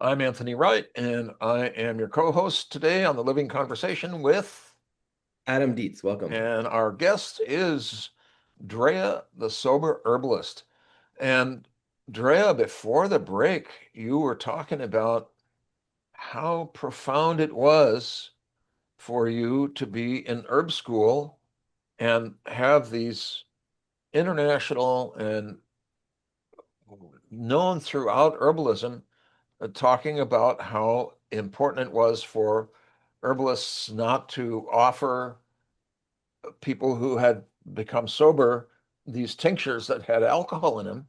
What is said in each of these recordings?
I'm Anthony Wright, and I am your co-host today on the Living Conversation with, Adam Dietz, welcome. and our guest is Drea, the Sober Herbalist. And Drea, before the break, you were talking about how profound it was for you to be in herb school and have these international and known throughout herbalism talking about how important it was for herbalists not to offer people who had become sober these tinctures that had alcohol in them,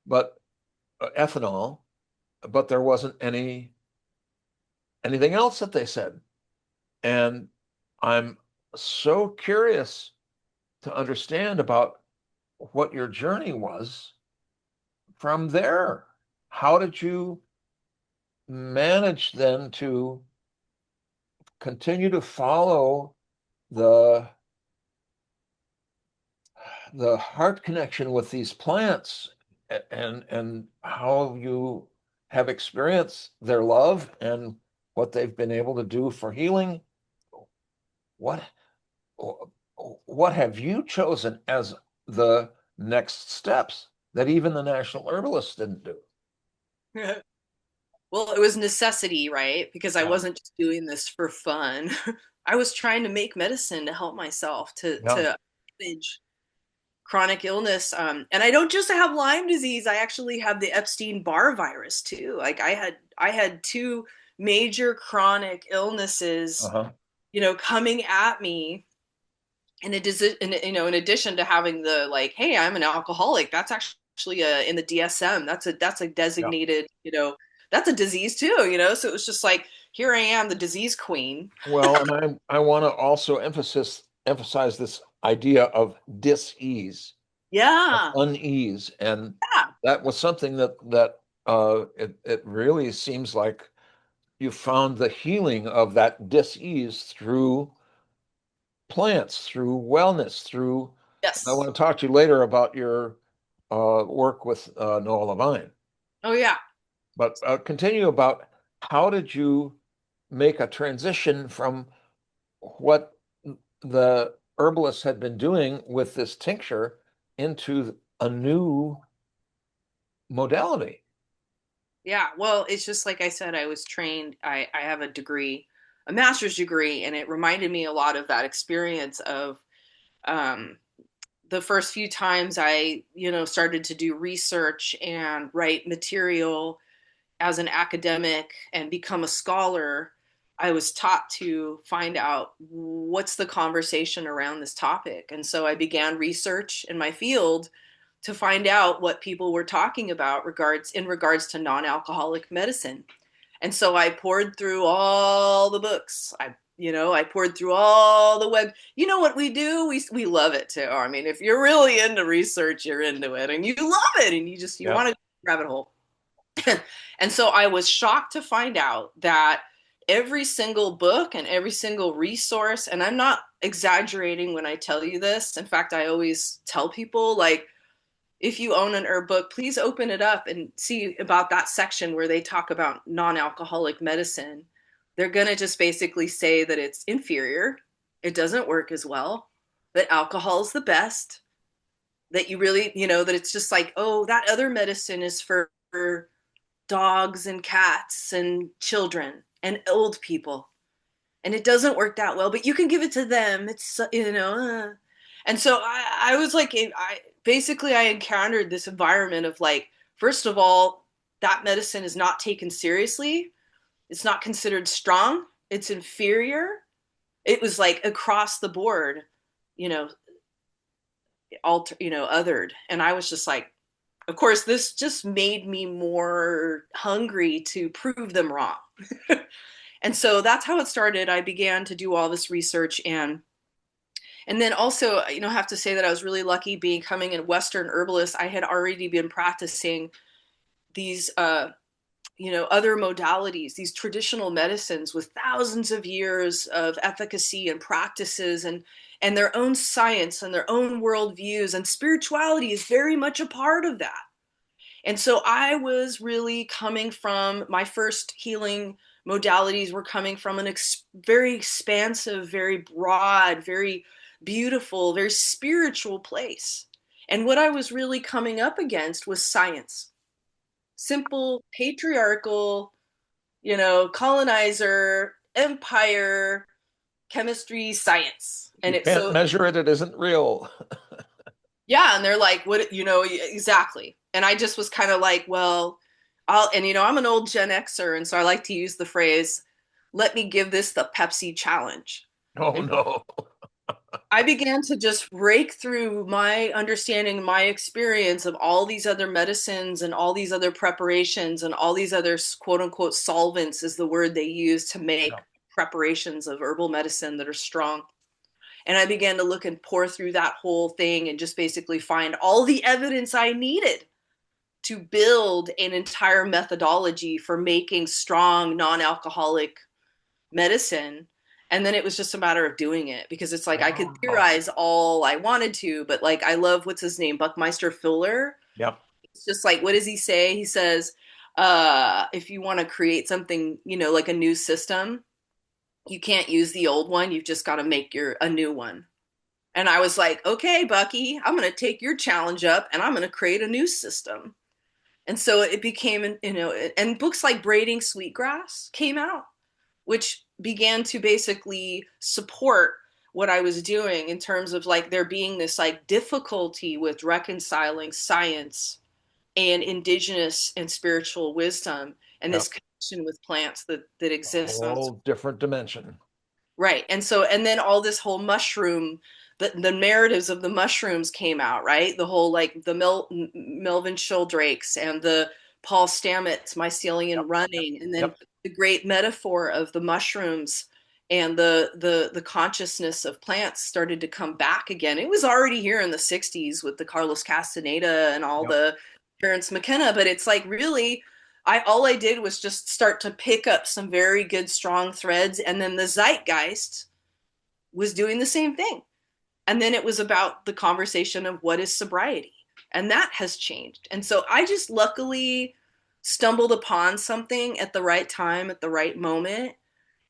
but ethanol, but there wasn't anything else that they said. And I'm so curious to understand about what your journey was from there. How did you manage then to continue to follow the the heart connection with these plants and how you have experienced their love and what they've been able to do for healing? What what have you chosen as the next steps that even the national herbalists didn't do? Well, it was necessity, right? Because I Yeah, wasn't just doing this for fun. I was trying to make medicine to help myself yeah. to manage chronic illness. And I don't just have Lyme disease. I actually have the Epstein-Barr virus too. Like I had two major chronic illnesses, Uh-huh. coming at me. And it is, in addition to having the like, hey, I'm an alcoholic. That's actually in the DSM. That's a Yeah. designated, that's a disease too. So it was just like, here I am, the disease queen. Well, and I want to also emphasize this idea of dis-ease, of Yeah, unease, and yeah, that was something that it really seems like you found the healing of that dis-ease through plants, through wellness, through. I yes, want to talk to you later about your work with Noah Levine, oh yeah. but continue about how did you make a transition from what the herbalists had been doing with this tincture into a new modality. Yeah, well, it's just like I said, I was trained, I have a degree, a master's degree, and it reminded me a lot of that experience of um, the first few times I, started to do research and write material as an academic and become a scholar. I was taught to find out what's the conversation around this topic. And so I began research in my field to find out what people were talking about in regards to non-alcoholic medicine. And so I poured through all the books. I poured through all the web. You know what we do? We love it too. I mean, if you're really into research, you're into it and you love it and you Yeah. want to rabbit hole. And so I was shocked to find out that every single book and every single resource, and I'm not exaggerating when I tell you this. In fact, I always tell people, like, if you own an herb book, please open it up and see about that section where they talk about non-alcoholic medicine. They're going to just basically say that it's inferior, it doesn't work as well, that alcohol is the best, that you really, that it's just like, oh, that other medicine is for dogs and cats and children and old people. And it doesn't work that well, but you can give it to them. And so I was like, I encountered this environment of like, first of all, that medicine is not taken seriously. It's not considered strong. It's inferior. It was like across the board, you know, othered. And I was just like, of course, this just made me more hungry to prove them wrong. And so that's how it started. I began to do all this research and then also, I have to say that I was really lucky becoming a Western herbalist. I had already been practicing these other modalities, these traditional medicines with thousands of years of efficacy and practices and their own science and their own worldviews, and spirituality is very much a part of that. And so I was really coming from my first healing modalities were coming from very expansive, very broad, very beautiful, very spiritual place. And what I was really coming up against was science. Simple, patriarchal, colonizer, empire, chemistry, science. You And it's can't so, measure it, it isn't real. yeah. And they're like, what, exactly. And I just was kind of like, well, I'm an old Gen Xer. And so I like to use the phrase, let me give this the Pepsi challenge. Oh, And no. I began to just break through my understanding, my experience of all these other medicines and all these other preparations and all these other quote unquote solvents is the word they use to make Yeah. preparations of herbal medicine that are strong. And I began to look and pour through that whole thing and just basically find all the evidence I needed to build an entire methodology for making strong non-alcoholic medicine. And then it was just a matter of doing it because it's like I could Wow. theorize all I wanted to, but like I love what's his name, Buckminster Fuller. Yep. It's just like, what does he say? He says, if you want to create something, like a new system, you can't use the old one. You've just got to make a new one. And I was like, okay, Bucky, I'm going to take your challenge up and I'm going to create a new system. And so it became, and books like Braiding Sweetgrass came out, which began to basically support what I was doing in terms of like there being this like difficulty with reconciling science and indigenous and spiritual wisdom and this Yep. connection with plants that A exists on. whole different dimension. Right. And then all this whole mushroom, the narratives of the mushrooms came out, right? The whole like the Melvin Sheldrake's and the Paul Stamets mycelium running, and then Yep. the great metaphor of the mushrooms and the consciousness of plants started to come back again. It was already here in the 60s with the Carlos Castaneda and all Yep. the Terence McKenna, but it's like really all I did was just start to pick up some very good strong threads, and then the zeitgeist was doing the same thing. And then it was about the conversation of what is sobriety, and that has changed. And so I just luckily stumbled upon something at the right time at the right moment,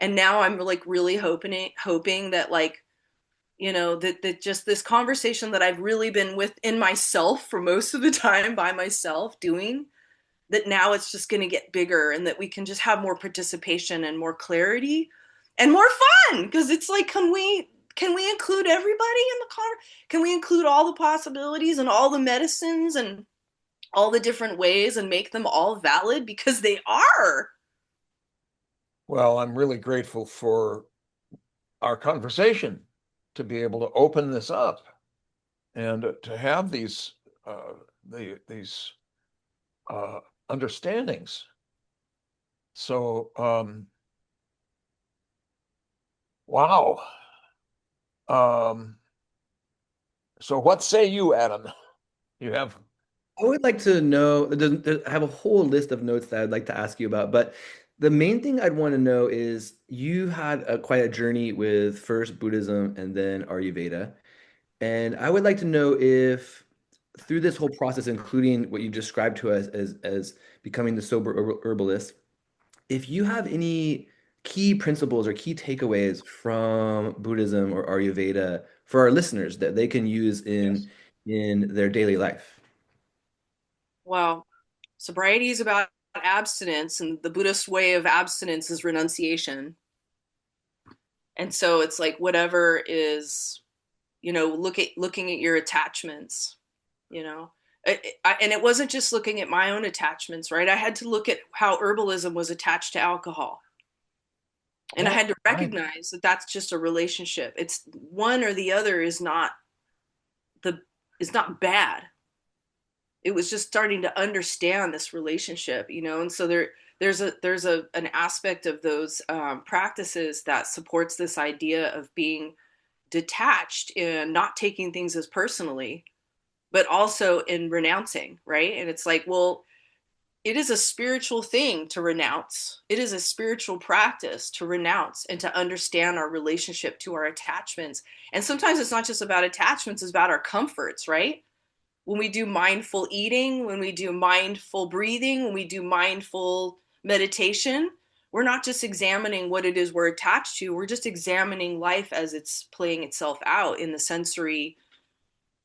and now I'm like really hoping that like that just this conversation that I've really been within myself for most of the time by myself doing, that now it's just going to get bigger and that we can just have more participation and more clarity and more fun, because it's like, can we include everybody in the car? Can we include all the possibilities and all the medicines and all the different ways and make them all valid, because they are. Well, I'm really grateful for our conversation to be able to open this up and to have these these understandings. So, wow. So what say you, Adam? You have I would like to know, I have a whole list of notes that I'd like to ask you about, but the main thing I'd want to know is you had quite a journey with first Buddhism and then Ayurveda. And I would like to know if through this whole process, including what you described to us as becoming the sober herbalist, if you have any key principles or key takeaways from Buddhism or Ayurveda for our listeners that they can use yes. in their daily life. Well, sobriety is about abstinence, and the Buddhist way of abstinence is renunciation. And so it's like whatever is, looking at your attachments, you know. And it wasn't just looking at my own attachments, right? I had to look at how herbalism was attached to alcohol. And I Oh, had to right. recognize that that's just a relationship. It's one or the other is not bad. It was just starting to understand this relationship, and so there's an aspect of those practices that supports this idea of being detached and not taking things as personally, but also in renouncing, right? And it's like, well, it is a spiritual thing to renounce. It is a spiritual practice to renounce and to understand our relationship to our attachments. And sometimes it's not just about attachments, it's about our comforts, right? when we do mindful eating, when we do mindful breathing, when we do mindful meditation, we're not just examining what it is we're attached to, we're just examining life as it's playing itself out in the sensory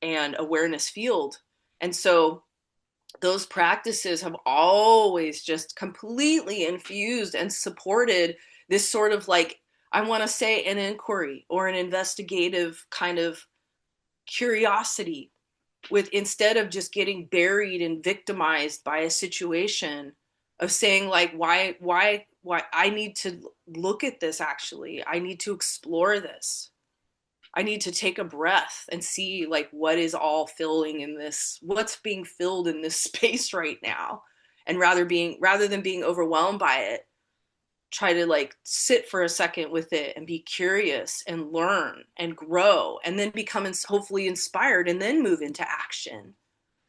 and awareness field. And so those practices have always just completely infused and supported this sort of like, I want to say, an inquiry or an investigative kind of curiosity, with instead of just getting buried and victimized by a situation, of saying like, why I need to look at this. Actually, I need to explore this. I need to take a breath and see like what is all filling in this, what's being filled in this space right now. And rather than being overwhelmed by it, try to like sit for a second with it and be curious and learn and grow and then become hopefully inspired and then move into action.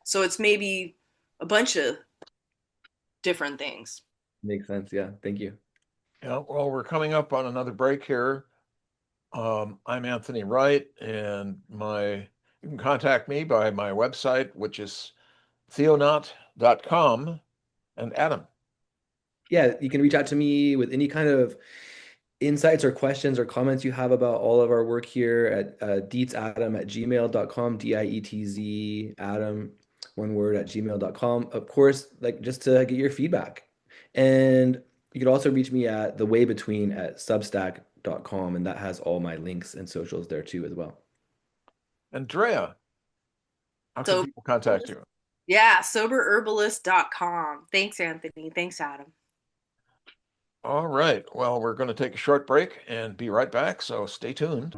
So it's maybe a bunch of different things. Makes sense. Yeah. Thank you. Yeah, well, we're coming up on another break here. I'm Anthony Wright, and you can contact me by my website, which is theonaut.com, and Adam. Yeah, you can reach out to me with any kind of insights or questions or comments you have about all of our work here at deetsadam@gmail.com, DIETZ Adam, one word, at gmail.com. Of course, like just to get your feedback. And you could also reach me at theway between@substack.com, and that has all my links and socials there too as well. And Drea, how can So people contact you? yeah, soberherbalist.com. Thanks, Anthony. Thanks, Adam. All right. Well, we're going to take a short break and be right back, so stay tuned.